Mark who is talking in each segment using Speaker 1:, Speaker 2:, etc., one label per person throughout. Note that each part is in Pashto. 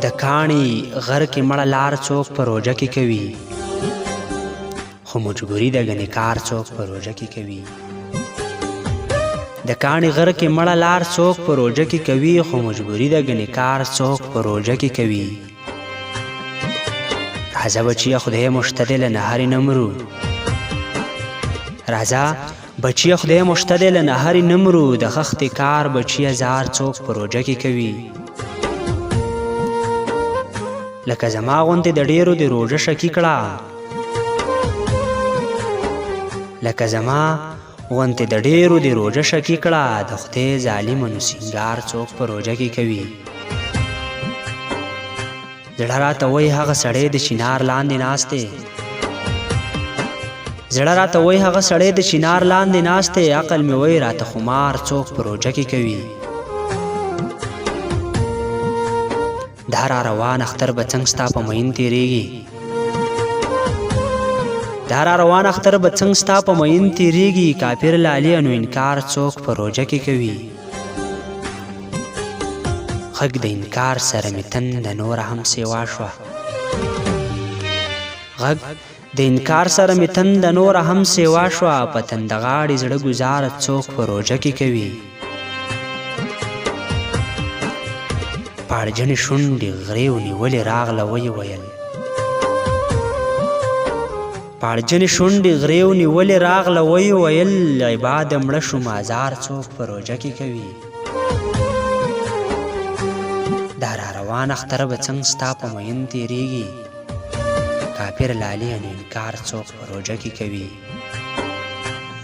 Speaker 1: د کاڼي غر کې مړه لار څوک په روژه کې کوي خو مجبوري ده ګنې کار څوک په روژه کې کوي د کاڼي غر کې مړه لار څوک په روژه کې کوي خو مجبوري ده ګنې کار څوک په روژه کې کوي راځه بچیه خدای مشته دی له نهرې نه مرو راځه بچیه خدای مشته دی له نهرې نه مرو د خښتې کار بچیه زار څوک په روژه کې کوي لکه زما غوندې د ډېرو د روژه شکي کړه لکه زما غوندې د ډېرو د روژه شکي کړه د خدای ظالمه نو سینګار څوک په روژه کې کوي زړه راته وایي هغه سړی د چینار لاندې ناست دی زړه راته وایي هغه سړی د چینار لاندې ناست دی عقل مې وایي راته خمار څوک په روژه کې کوي دا را روان اختر به څنګ ستا په مین تېرېږي دا را روان اختر به څنګ ستا په مین تېرېږي کافر لالي نو انکار څوک په روژه کې کوي غږ د انکار سره مې تنده نوره هم سیوا شوه غږ د انکار سره مې تنده نوره هم سیوا شوه په تنده غاړې زړه ګزاره څوک په روژه کې کوي پاړجنې شونډې غرې ونیولې راغله ویې ویل پاړجنې شونډې غرې ونیولې راغله ویې ویل عباده مړه شو مازار څوک په روژه کې کوي دا را روان اختر به څنګ ستا په مین تېرېږي کافر لالي نو انکار څوک په روژه کې کوي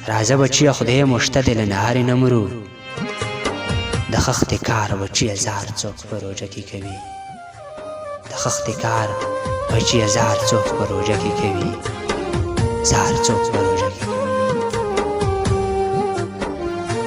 Speaker 1: راځه بچیه خدای مشته دی له نهرې نه مرو د خښتې کار بچیه زار څوک په روژه کې کوي د خښتې کار بچیه زار څوک په روژه کې کوي زار څوک په روژه کې